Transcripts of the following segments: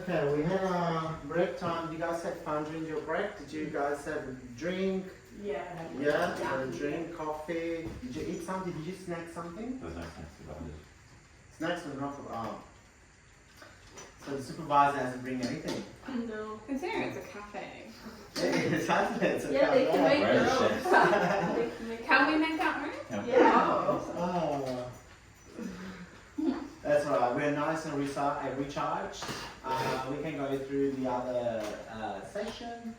Okay, we had a break time. You guys had fun during your break? Did you guys have a drink? Yeah. Yeah, had a drink, coffee. Did you eat something? Did you snack something? There's no snacks provided. Snacks were not. So the supervisor hasn't bring anything. No. Considering it's a cafe. It's Saturday. It's a Yeah, they can cafe. make Where their is own. chef? They can make Can we make that room? Yeah. Oh. That's right. We're nice and recharged. We can go through the other session.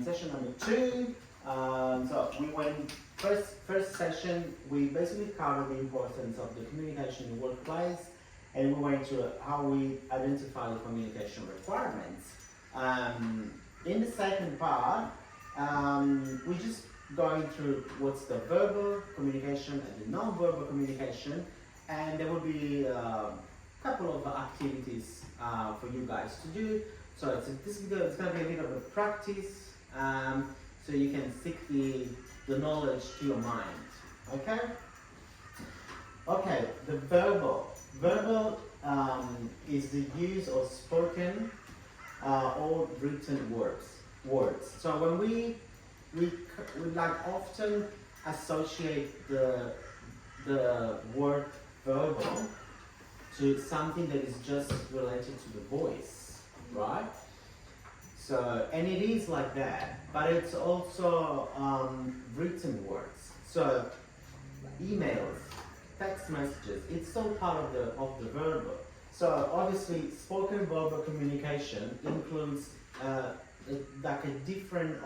Session number 2. So we went first session. We basically covered the importance of the communication in the workplace, and we went to how we identify the communication requirements. In the second part, we're just going through what's the verbal communication and the non-verbal communication, and there will be a couple of activities for you guys to do. So it's going to be a bit of a practice, so you can stick the knowledge to your mind. Okay? Okay, the verbal. Verbal is the use of spoken or written words. So when we like often associate the word verbal to something that is just related to the voice, right? So, and it is like that, but it's also written words. So, emails, text messages, it's still part of the verbal. So, obviously, spoken verbal communication includes like a different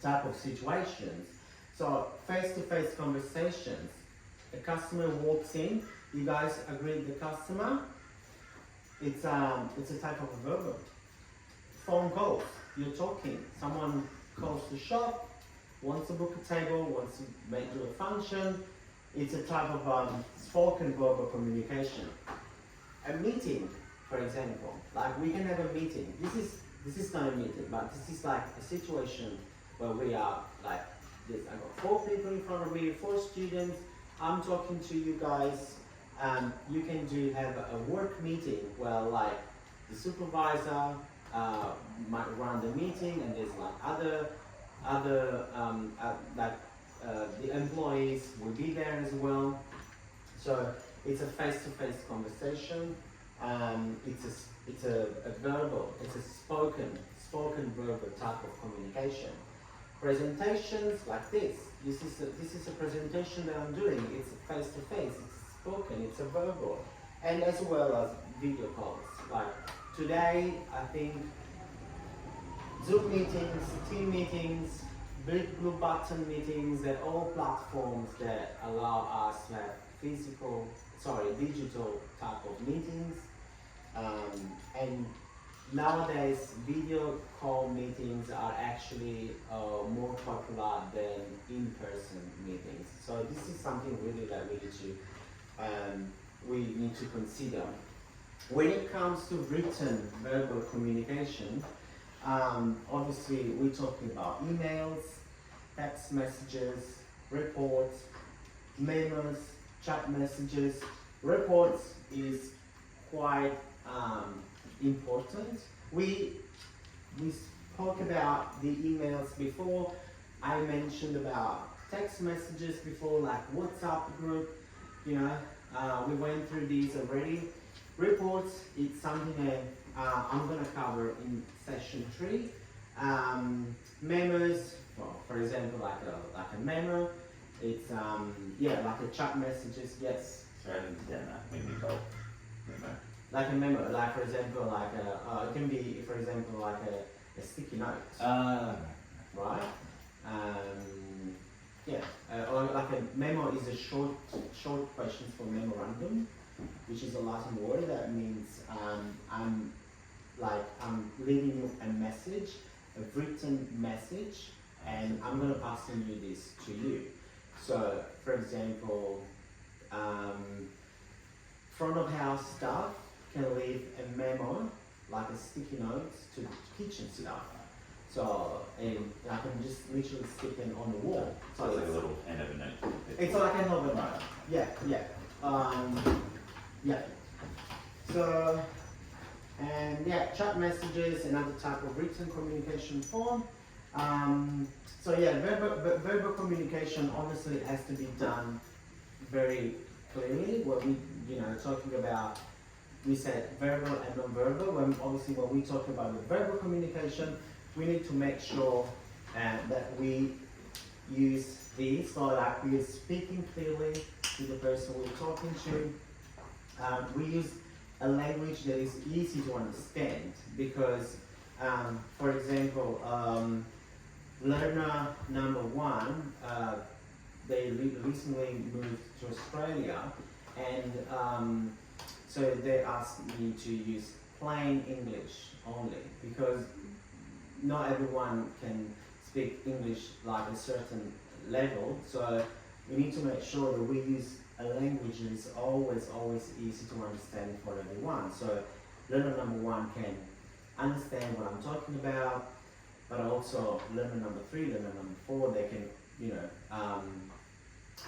type of situations. So, face-to-face conversations. A customer walks in, you guys agree with the customer. It's a type of verbal. Phone calls, you're talking. Someone calls the shop, wants to book a table, wants to do a function. It's a type of spoken verbal communication. A meeting, for example, like we can have a meeting. This is not a meeting, but this is like a situation where we are like this. I got 4 people in front of me, 4 students. I'm talking to you guys. You can have a work meeting where like the supervisor might run the meeting, and there's like other the employees will be there as well. So it's a face-to-face conversation. It's a verbal, it's a spoken verbal type of communication. Presentations like this. This is a presentation that I'm doing. It's face-to-face. It's spoken. It's a verbal, and as well as video calls. Like today, I think Zoom meetings, team meetings, blue button meetings, they're all platforms that allow us to have digital type of meetings. And nowadays, video call meetings are actually more popular than in-person meetings. So this is something really that we need to consider. When it comes to written verbal communication, obviously we're talking about emails, text messages, reports, memos, chat messages. Reports is quite important. We spoke about the emails before. I mentioned about text messages before, like WhatsApp group. We went through these already. Reports, it's something that I'm going to cover in session 3. Memos, well, for example, like a memo. It's like a chat messages. Yes. Sorry, I didn't understand that. Maybe both. Memo. Like a memo, like for example, like it can be, for example, like a sticky note, right? Or like a memo is a short questions for memorandum, which is a Latin word that means I'm leaving you a message, a written message, and I'm gonna pass you this to you. So, for example, front of house staff can leave a memo, like a sticky note, to kitchen staff. So, and I can just literally stick it on the wall. So it's like a little end of a note. It's like a note. Yeah. So, and yeah, chat messages, another type of written communication form. So yeah, verbal communication honestly has to be done very clearly. When we, talking about, we said verbal and non-verbal. When we talk about the verbal communication, we need to make sure that we use these, so like we are speaking clearly to the person we're talking to. We use a language that is easy to understand because, for example, learner number one, they recently moved to Australia, and so they asked me to use plain English only because not everyone can speak English like a certain level. So we need to make sure that we use a language that is always easy to understand for everyone. So learner number one can understand what I'm talking about, but also learner number three, learner number four, they can,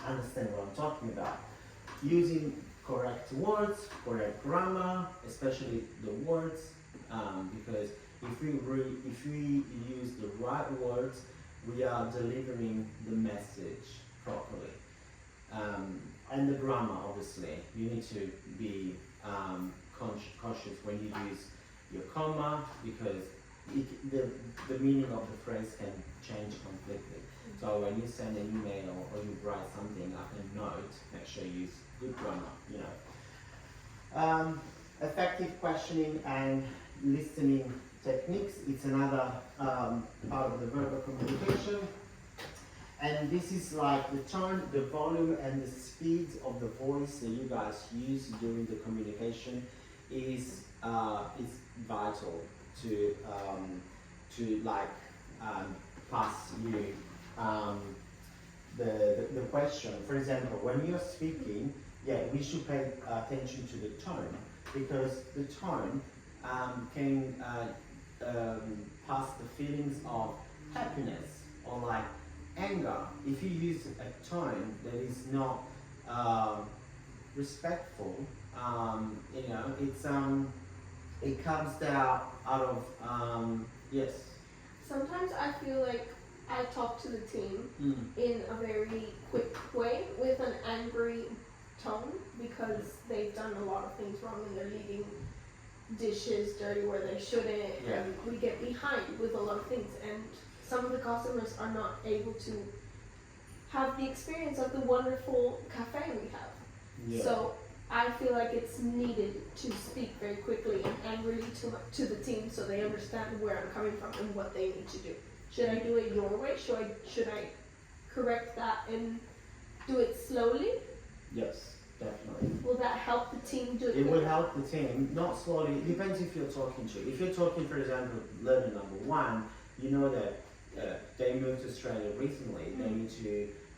understand what I'm talking about. Using correct words, correct grammar, especially the words, because if we use the right words, we are delivering the message properly. And the grammar, obviously, you need to be cautious when you use your comma because the meaning of the phrase can change completely. So when you send an email or you write something like a note, make sure you use good grammar, Effective questioning and listening techniques, it's another part of the verbal communication. And this is like the tone, the volume, and the speed of the voice that you guys use during the communication is vital to pass you the question. For example, when you're speaking, we should pay attention to the tone because the tone can pass the feelings of happiness or like anger. If you use a tone that is not respectful, it comes out of yes. Sometimes I feel like I talk to the team in a very quick way with an angry tone because they've done a lot of things wrong and they're leaving dishes dirty where they shouldn't, and we get behind with a lot of things, and some of the customers are not able to have the experience of the wonderful cafe we have. Yeah. So I feel like it's needed to speak very quickly and angrily to the team so they understand where I'm coming from and what they need to do. Should I do it your way? Should I correct that and do it slowly? Yes, definitely. Will that help the team do it? It will help the team, not slowly. It depends if you're talking to. If you're talking, for example, learner number one, you know that they moved to Australia recently.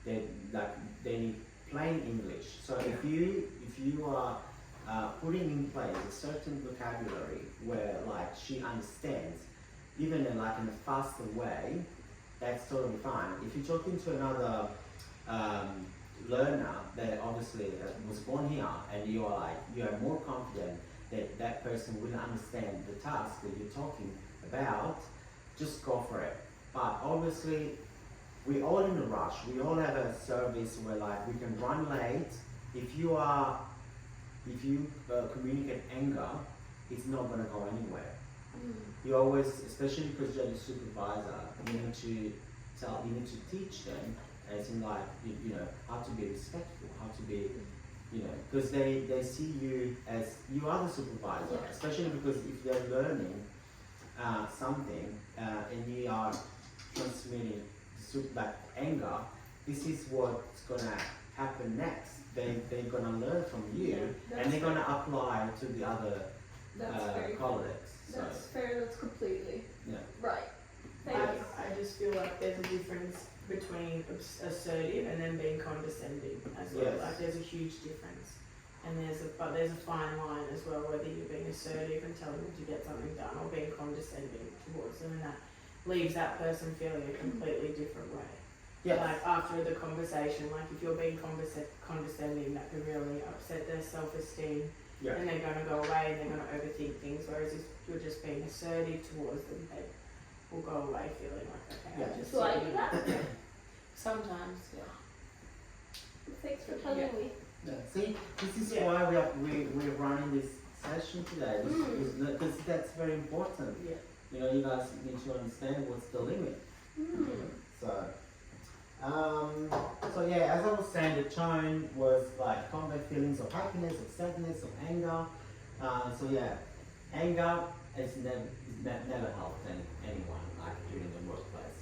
They need plain English. So if you are putting in place a certain vocabulary where like she understands, even in a faster way, that's totally fine. If you're talking to another learner that obviously was born here, and you are more confident that that person will understand the task that you're talking about, just go for it. But obviously, we're all in a rush. We all have a service where we can run late. If you communicate anger, it's not going to go anywhere. You always, especially because you're the supervisor, you need to teach them, as in how to be respectful, how to be, because they see you as you are the supervisor, especially because if they're learning something and you are transmitting anger, this is what's gonna happen next. They're gonna learn from you, and they're gonna apply to the other colleagues. That's fair. That's completely right. I just feel like there's a difference between assertive and then being condescending as well. Yes. Like there's a huge difference, and there's a fine line as well, whether you're being assertive and telling them to get something done or being condescending towards them, and that leaves that person feeling a completely different way. Yes. Like after the conversation, like if you're being condescending, that can really upset their self-esteem. Yeah. And they're going to go away and they're going to overthink things. Whereas if you're just being assertive towards them, they will go away feeling like, okay, Yeah. I just So I do that? Sometimes, yeah. Thanks for telling me. Yeah. See, this is Yeah. why we're running this session today, because that's very important. Yeah. You know, you guys need to understand what's the limit. So, so yeah, as I was saying, the tone was like convey feelings of happiness, of sadness, of anger. So yeah, anger has never helped anyone like during the workplace.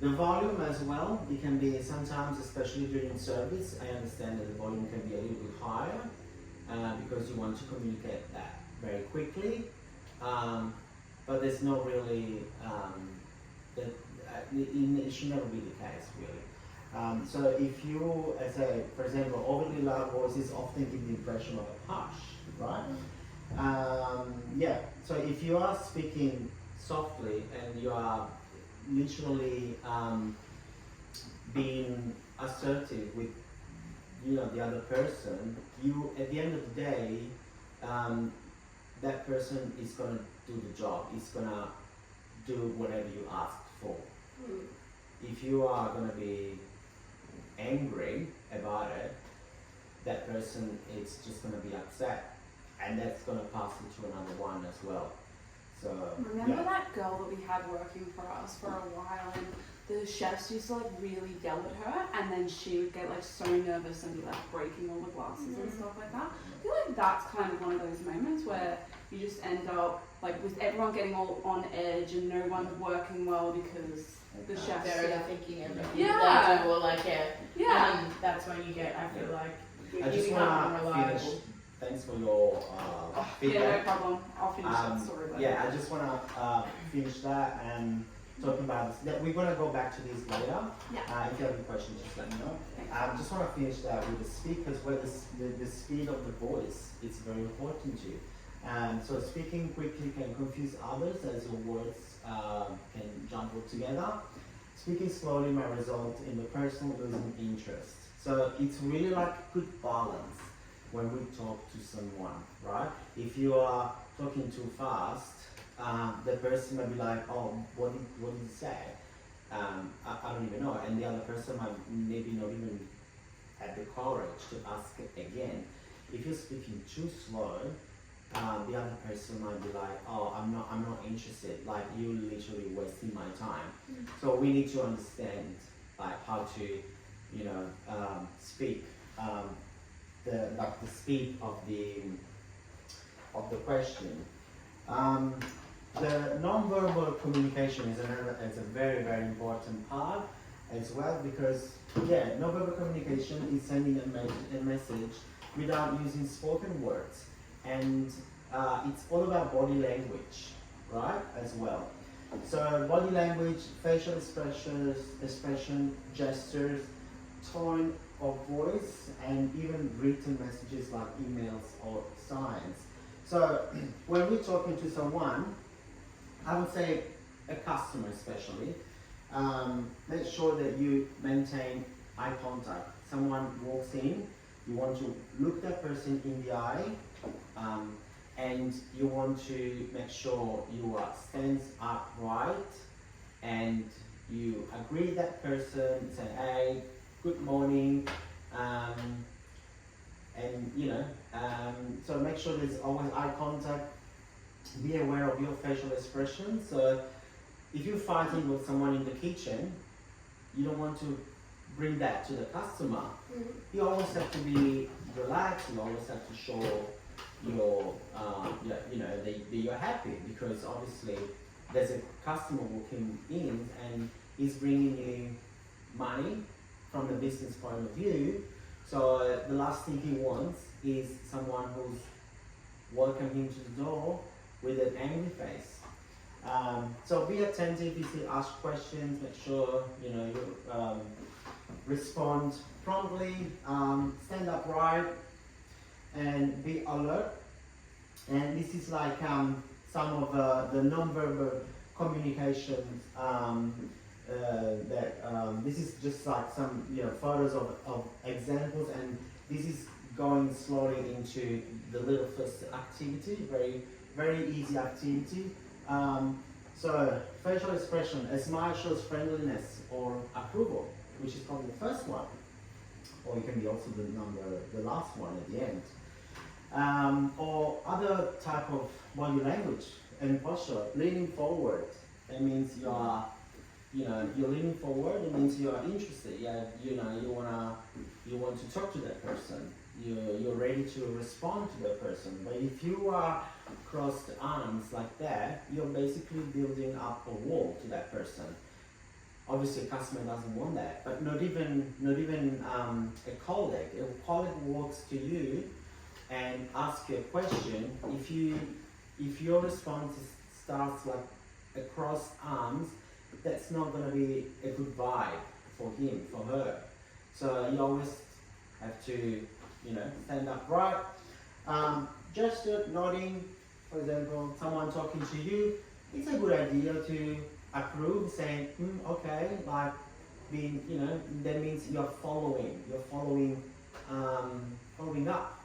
The volume as well, it can be sometimes, especially during service, I understand that the volume can be a little bit higher because you want to communicate that very quickly. But there's no really, it should never be the case really. So if you, as a, for example, overly loud voices often give the impression of a harsh, right? Yeah, so if you are speaking softly and you are literally being assertive with the other person, you at the end of the day that person is gonna do the job, is gonna do whatever you asked for. If you are gonna be angry about it, that person is just gonna be upset, and that's gonna pass it to another one as well. So Remember that girl that we had working for us for a while, and the chefs used to like really yell at her, and then she would get like so nervous and be like breaking all the glasses and stuff like that. I feel like that's kind of one of those moments where you just end up like with everyone getting all on edge and no one working well because the chefs. They're thinking everything Yeah. they do, or like, Yeah. and that's when you get, I feel like, I you just become wanna unreliable. finish. Thanks for your Yeah, feedback. no problem. I'll finish that story later. Yeah, I just wanna finish that and talking about this. That we're gonna go back to this later. Yeah. If you have any questions, just let me know. Thanks. Just wanna finish that with the speakers, where the speed of the voice is very important to you. So speaking quickly can confuse others as your words can jumble together. Speaking slowly may result in the person losing interest. So it's really like a good balance when we talk to someone, right? If you are talking too fast, the person might be like, oh, what did you say? I don't even know. And the other person might maybe not even have the courage to ask it again. If you're speaking too slow, the other person might be like, oh, I'm not interested, like you're literally wasting my time. So we need to understand like how to, speak, the speed of the question. The non-verbal communication is a very, very important part as well, because non-verbal communication is sending a message without using spoken words. And it's all about body language, right, as well. So body language, facial expression, gestures, tone of voice, and even written messages like emails or signs. So when we're talking to someone, I would say a customer especially, make sure that you maintain eye contact. Someone walks in, you want to look that person in the eye, and you want to make sure you are stands upright, and you agree that person, say, hey, good morning, so make sure there's always eye contact. Be aware of your facial expressions. So if you're fighting with someone in the kitchen, you don't want to bring that to the customer. You always have to be relaxed. You always have to show your, that you're happy, because obviously there's a customer walking in and he's bringing you money from the business point of view. So the last thing he wants is someone who's welcoming him to the door with an angry face. So be attentive if you ask questions. Make sure you respond promptly. Stand upright and be alert. And this is like some of the non-verbal communications this is just like some photos of examples, and this is going slowly into the little first activity, very easy activity. So facial expression, a smile shows friendliness or approval, which is probably the first one, or it can be also the last one at the end. Or other type of body language and posture, leaning forward. That means you're leaning forward. It means you are interested. You want to talk to that person. You're ready to respond to that person. But if you are crossed arms like that, you're basically building up a wall to that person. Obviously, a customer doesn't want that, but not even a colleague. A colleague walks to you and asks you a question. If your response starts like across arms, that's not going to be a good vibe for him, for her. So you always have to, stand upright. Gesture, nodding, for example, someone talking to you, it's a good idea to approve, saying, okay, like being, that means you're following up.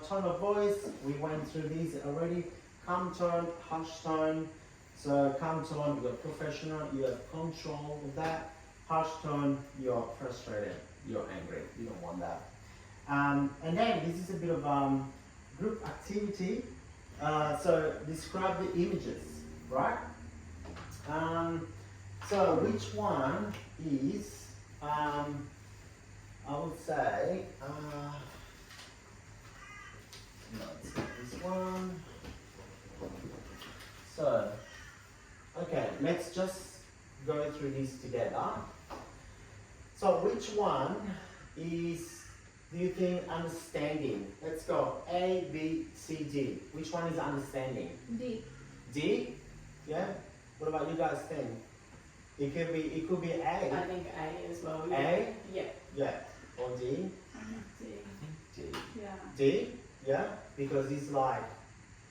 Tone of voice, we went through these already. Calm tone, harsh tone. So calm tone, you're professional, you have control of that. Harsh tone, you're frustrated, you're angry, you don't want that. And then this is a bit of group activity. So describe the images, right? So which one is, I would say, no, it's not this one. So, okay, let's just go through these together. So which one is, do you think, understanding? Let's go, A, B, C, D. Which one is understanding? D. D? Yeah? What about you guys think? It could be A. I think A as well. A? Yeah. Yeah. Or D? D. Yeah. D? Yeah? Because it's like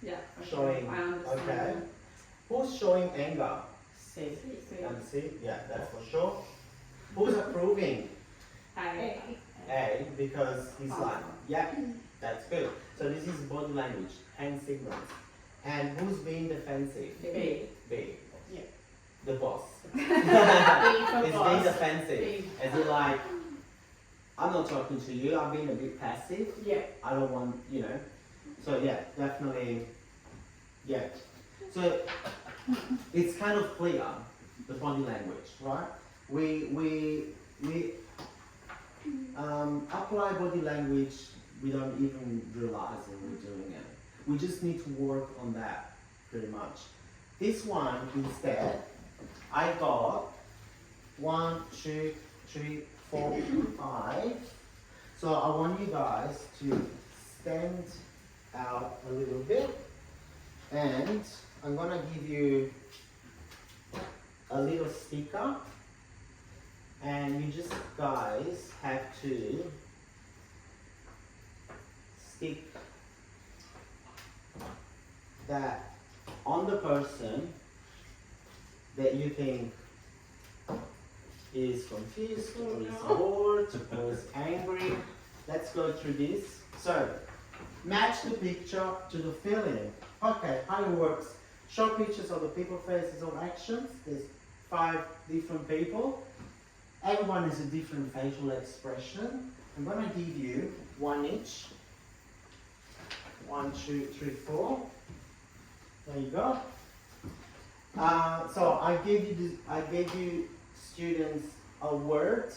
Yeah. showing, I understand. okay. Who's showing anger? C. And C? Yeah, that's for sure. Who's approving? A. A, because he's like, yeah, that's good. So this is body language, hand signals. And who's being defensive? B. B. Yeah. The boss. B for It's being boss. defensive. B. As in like, I'm not talking to you, I'm being a bit passive. Yeah. I don't want, So yeah, definitely, yeah. So it's kind of clear, the body language, right? We apply body language, we don't even realize when we're doing it. We just need to work on that, pretty much. This one, instead, I got 1, 2, 3, 4, 5. So I want you guys to stand out a little bit, and I'm gonna give you a little sticker, and you just guys have to stick that on the person that you think is confused, or is bored, or is angry. Let's go through this. So, match the picture to the feeling. Okay, how it works. Show pictures of the people, faces, or actions. There's 5 different people. Everyone has a different facial expression. I'm going to give you 1 each. 1, 2, 3, 4. There you go. So I gave you students a word: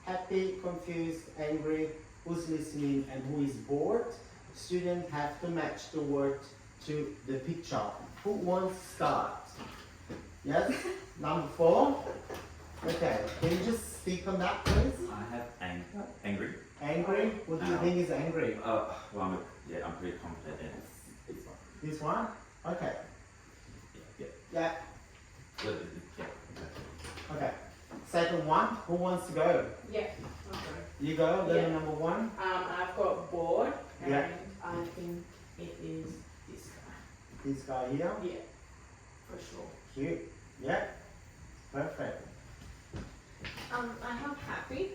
happy, confused, angry, who's listening, and who is bored. Students have to match the word to the picture. Who wants to start? Yes? Number 4. Okay, can you just speak on that, please? I have angry. Angry? What do you think is angry? Well, I'm pretty confident in this one. This one? Okay. Yeah. Yeah. Good. Yeah. Exactly. Okay. Second one, who wants to go? Yeah. Okay. You go, then Yeah. number 1. I've got bored, and Yeah. I think it is this guy. This guy here. Yeah, for sure. Cute. Yeah. Perfect. I have happy.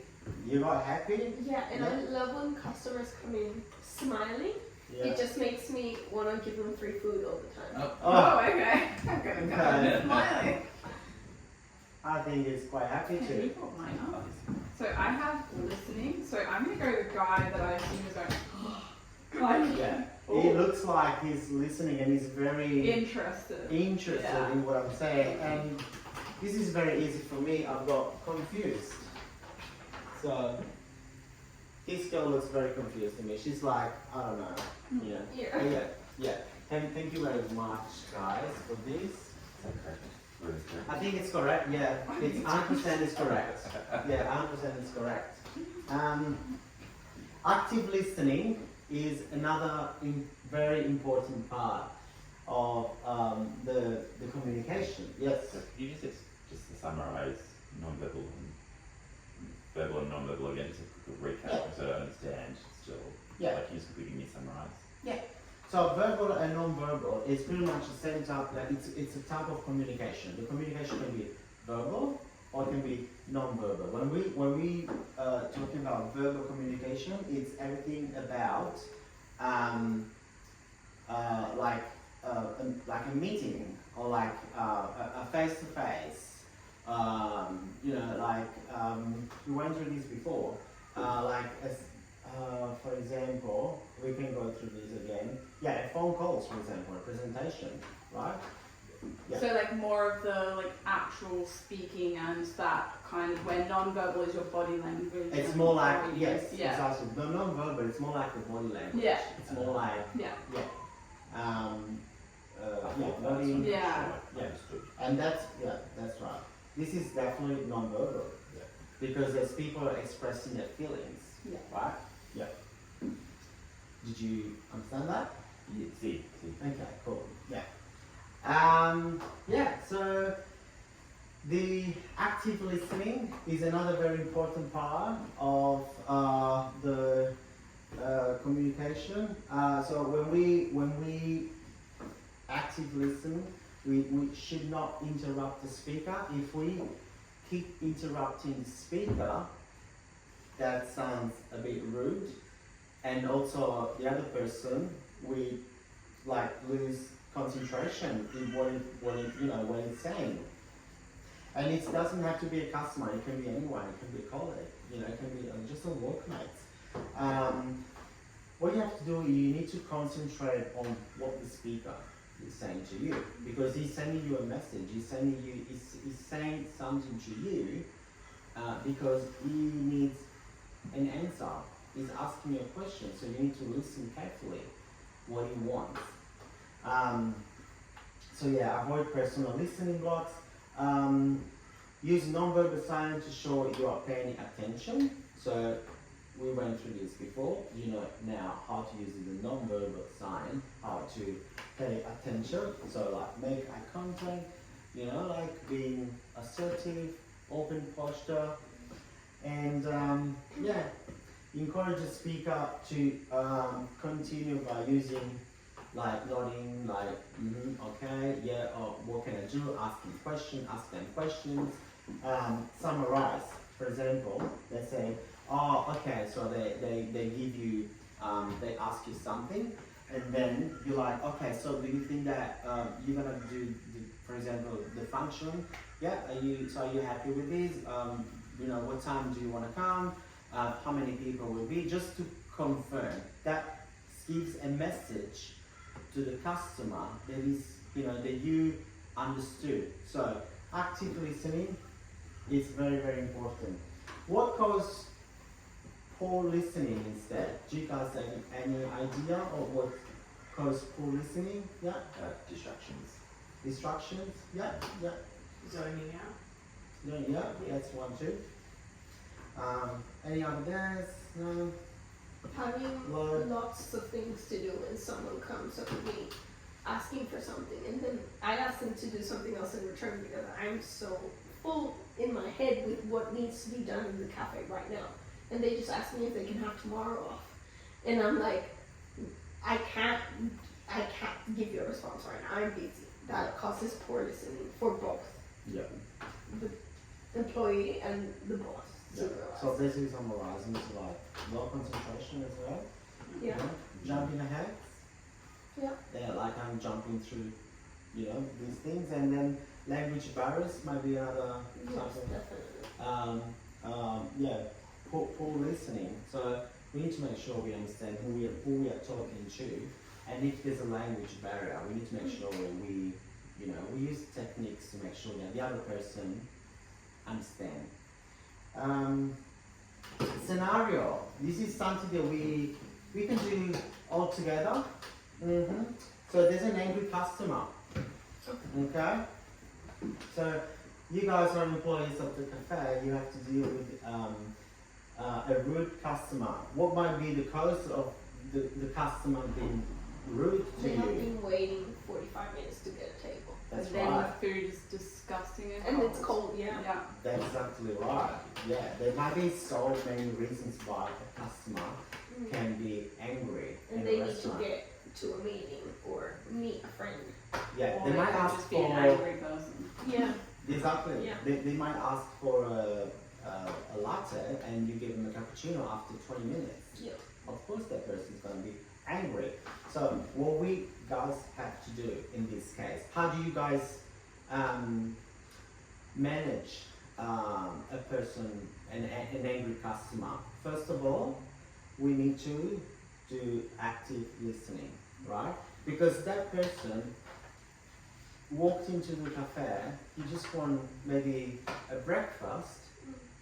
You got happy? Yeah, and Yeah. I love when customers come in smiling. Yeah. It just makes me want to give them free food all the time. Oh, okay. I'm gonna go. Okay. Smiling. I think it's quite happy Okay, you too. brought mine up. So I have listening. So I'm gonna go the guy that I assume is going, like, Yeah. oh, It looks like he's listening and he's very interested. interested Yeah. in what I'm saying. And this is very easy for me. I've got confused. So this girl looks very confused to me. She's like, I don't know. Yeah. Yeah. Yeah. Yeah. Thank you very much, guys, for this. I think it's correct. Yeah, it's 100% is correct. Yeah, 100% is correct. Active listening is another very important part of the communication. Yes. So could you just to summarise non-verbal and verbal and non-verbal again, just a quick recap so I understand still. Yeah. Like, can you just quickly give me summarise? So verbal and non-verbal is pretty much the same type. Like it's a type of communication. The communication can be verbal or it can be non-verbal. When we talking about verbal communication, it's everything about like a meeting or like a face-to-face. You know, like we went through this before. For example, we can go through this again. Yeah, phone calls, for example, a presentation, right? Yeah. So like more of the like actual speaking and that kind of where non-verbal is your body language. It's and more like, how you- yes, Yeah. exactly. The non-verbal, it's more like the body language. Yeah. It's more like, Yeah. body. Yeah. Yeah. And that's right. This is definitely non-verbal. Yeah. Because there's people expressing their feelings. Yeah. Right? Yeah. Did you understand that? Yeah, see. Okay, cool. Yeah. So the active listening is another very important part of the communication. So when we active listen, we should not interrupt the speaker. If we keep interrupting the speaker, that sounds a bit rude, and also the other person we like lose concentration in what it's saying. And it doesn't have to be a customer, it can be anyone, it can be a colleague, it can be just a workmate. What you have to do, you need to concentrate on what the speaker is saying to you, because he's sending you a message, he's saying something to you, because he needs an answer. He's asking you a question, so you need to listen carefully what he wants. Avoid personal listening blocks. Use non-verbal signs to show you are paying attention. So we went through this before. You know now how to use the non-verbal sign, how to pay attention. So like make eye contact, like being assertive, open posture, and encourage the speaker to continue by using like nodding, like okay, yeah, or what can I do? Ask them questions. Summarize. For example, they say, oh, okay, so they give you, they ask you something, and then you're like, okay, so do you think that you're gonna do, for example, the function? Yeah, are you happy with this? What time do you want to come? How many people will be? Just to confirm. That gives a message to the customer that is, that you understood. So active listening is very, very important. What causes poor listening instead? Do you guys have any idea of what causes poor listening? Yeah? Distractions. Distractions? Yeah? Zoning out. Yeah, that's one too. Any other days? No? Having Lord. lots of things to do when someone comes up to me asking for something, and then I ask them to do something else in return because I'm so full in my head with what needs to be done in the cafe right now. And they just ask me if they can have tomorrow off. And I'm like, I can't give you a response right now. I'm busy. that causes poor listening for both Yeah. the employee and the boss. Yeah. So basically summarizing is like low concentration as well. Yeah. Jumping ahead. Yeah. Yeah, like I'm jumping through, these things, and then language barriers might be another Yes, something. definitely. Yeah, poor listening. So we need to make sure we understand who we are talking to, and if there's a language barrier, we need to make sure we use techniques to make sure that the other person understand. Scenario. This is something that we can do all together. So there's an angry customer. Okay. So you guys are employees of the cafe. You have to deal with a rude customer. What might be the cause of the customer being rude to They have you? been waiting 45 minutes to get a table. That's and then right. the food is disgusting And it's cold, yeah. Yeah. That's exactly right. Yeah, there might be so many reasons why a customer can be angry in And a they need to restaurant. get to a meeting or meet a friend. Yeah, Or they might could ask just be an for angry person. Yeah. exactly. Yeah. They might ask for a latte, and you give them a cappuccino after 20 minutes. Yeah. Of course, that person's going to be angry. So, what we guys have to do in this case, how do you guys manage a person, an angry customer? First of all, we need to do active listening, right? Because that person walked into the cafe, he just want maybe a breakfast,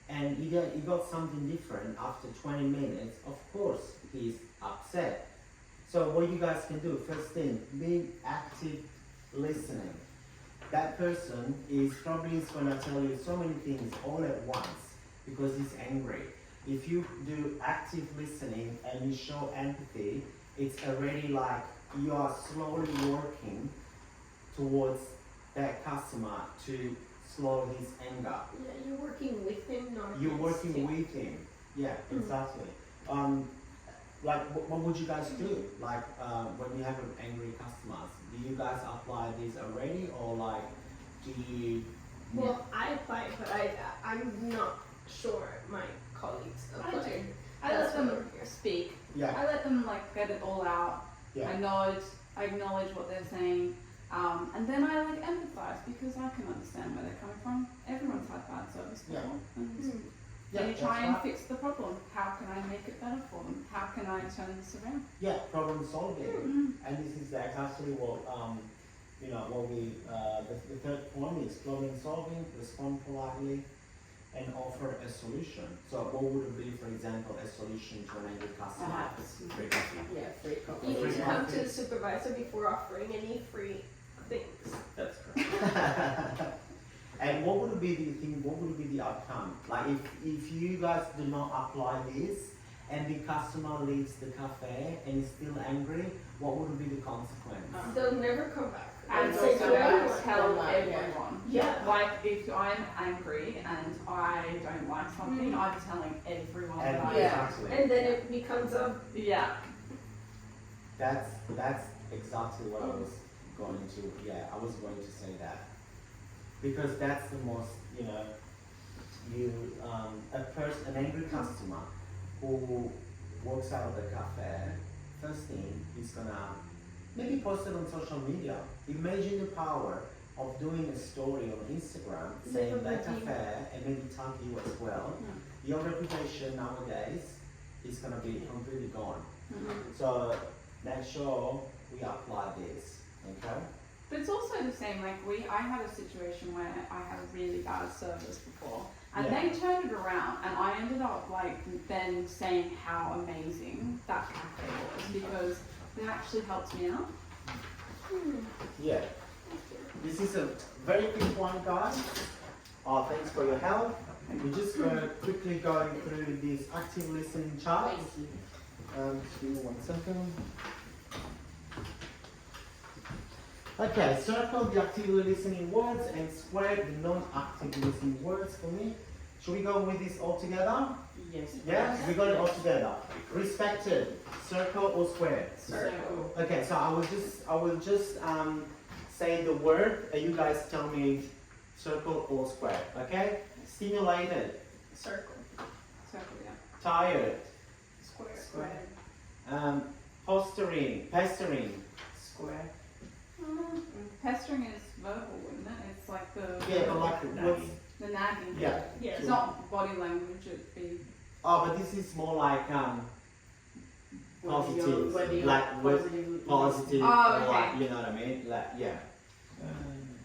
and he got something different after 20 minutes. Of course, he's upset. So what you guys can do, first thing, be active listening. That person is probably going to tell you so many things all at once because he's angry. If you do active listening and you show empathy, it's already like you are slowly working towards that customer to slow his anger. Yeah, you're working with him, not You're against working him. with him. Yeah, exactly. Like, what would you guys do? Like, when you have an angry customers, do you guys apply this already, or like, do you? Well, I apply it, but I'm not sure my colleagues I apply do. it. I That's let them what I'm here. speak. Yeah, I let them like get it all out. yeah, I acknowledge what they're saying. And then I like empathize because I can understand where they're coming from. Everyone's had bad service Yeah. before. And yeah. you That's try and right. fix the problem. How can I make it better for them? How can I turn this around? Yeah, problem solving. Mm. And this is exactly what what we the third point is problem solving. Respond politely, and offer a solution. So what would it be, for example, a solution to an angry customer? Perhaps. Free coffee. Yeah, free coffee. You need to Free come coffee. to the supervisor before offering any free things. That's correct. And what would be the thing? What would be the outcome? Like if you guys do not apply this, and the customer leaves the cafe and is still angry, what would be the consequence? They'll never come back. And They'll say also to I everyone. tell Yeah. everyone. Yeah. Like if I'm angry and I don't like something, I'm telling everyone And that I exactly. And then it becomes a Yeah. That's exactly what I was going to. Yeah, I was going to say that because that's the most an angry customer who walks out of the cafe. First thing he's gonna maybe post it on social media. Imagine the power of doing a story on Instagram saying that Definitely. cafe and maybe tag you as well. Your reputation nowadays is gonna be completely gone. So make sure we apply this, okay? But it's also the same, like I had a situation where I had a really bad service before and Yeah. they turned it around and I ended up like then saying how amazing that cafe was because it actually helped me out. Yeah. This is a very quick one, guys. Thanks for your help. We're just going to quickly go through these active listening charts. Just give me 1 second. Okay, circle the actively listening words and square the non-active listening words for me. Should we go with this all together? Yes. Yeah, we got it all together. Respected, circle or square? So Okay, so I will just say the word and you guys tell me circle or square, okay? Stimulated, Circle. Circle, yeah. tired, Square. Square. pestering, Square. Pestering is verbal, isn't it? It's like the yeah, but like what's, the nagging. yeah. Yes. It's not body language, it'd be Oh, but this is more like positive, Whether you're like with positive, Oh, or like, okay. you know what I mean? Like, yeah.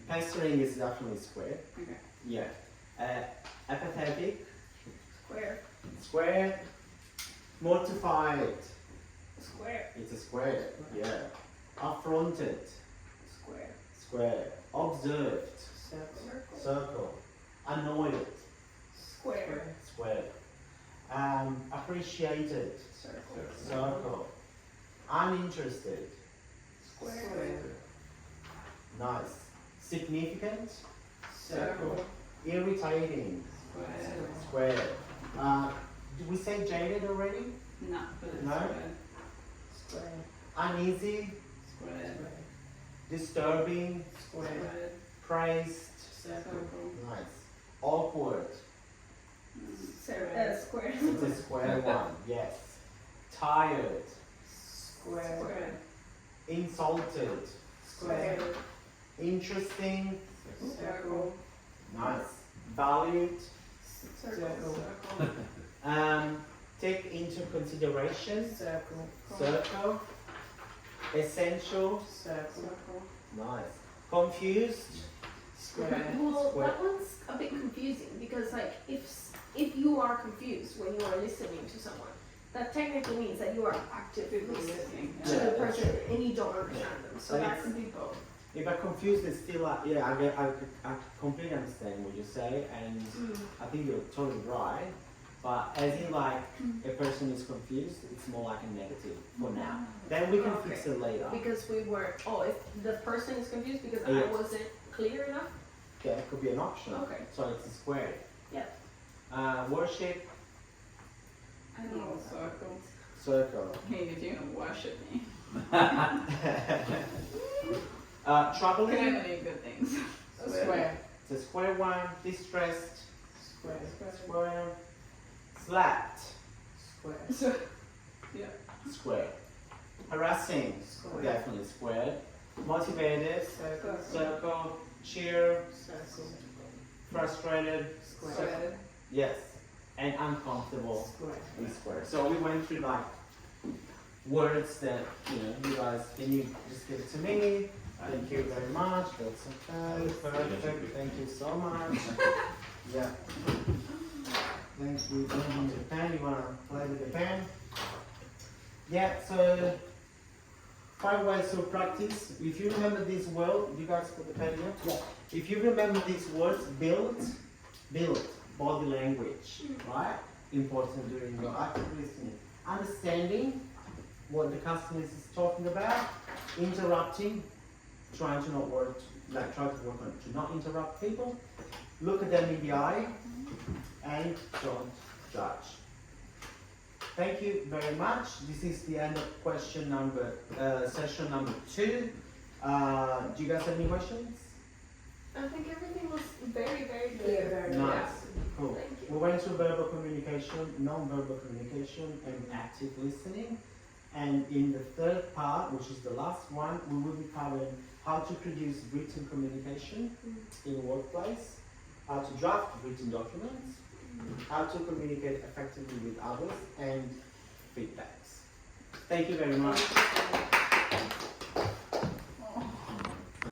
Pestering is definitely square. okay. Yeah. Apathetic, Square. square. Mortified, Square. it's a square. Yeah. Affronted, Square. square. Observed, Circle. circle. Annoyed, Square. square. Appreciated, Circle. circle. Uninterested, Square. nice. Significant, Circle. irritating, Square. square. Did we say jaded already? No, but it's No? Square. Uneasy, square. disturbing, Square. Square. praised, Circle. Circle. nice. Awkward, Square. it's a square one, yes. Tired, Square. Square. insulted, Square. interesting, Circle. nice. Valued, Circle. Circle. take into consideration, Circle. circle. Essential, Circle. Circle. nice. Confused, Square. Well, Square. that one's a bit confusing because, like, if you are confused when you are listening to someone, that technically means that you are actively listening to Yeah, the that's person true. and you don't understand them. So But that it's- could be both. if I'm confused, it's still like, yeah, I completely understand what you say, and I think you're totally right. But as in like, a person is confused, it's more like a negative for now. Then we can fix it later. Because we were, if the person is confused because Yeah. I wasn't clear enough. Yeah, it could be an option. Okay. So it's a square. Yeah. Worship, And all circles. circle. Hey, if you're gonna worship me. Can Troubling, have any good things. Square. it's a square one. Distressed, Square. square. Slapped, Square. So, square. Harassing, Square. definitely square. Motivated, Circle. circle. Cheer, Circle. frustrated, Square. square. yes. And uncomfortable, Square. is square. So we went through like words that, you guys, can you just give it to me? Thank you very much. That's okay. Perfect. Thank you so much. Yeah. Thank you. Don't use the pen. You wanna play with the pen? Yeah. So 5 ways to practice. If you remember this word, you guys put the pen here. Yeah. If you remember these words, build body language, right? Important during your active listening. Understanding what the customer is talking about. Interrupting. Trying to not work, try to work on to not interrupt people. Look at them in the eye and don't judge. Thank you very much. This is the end of session number 2. Do you guys have any questions? I think everything was very, very Yeah, clear. very Nice. Cool. Thank you. We went through verbal communication, non-verbal communication, and active listening. And in the third part, which is the last one, we will be covering how to produce written communication in the workplace, how to draft written documents, how to communicate effectively with others, and feedbacks. Thank you very much.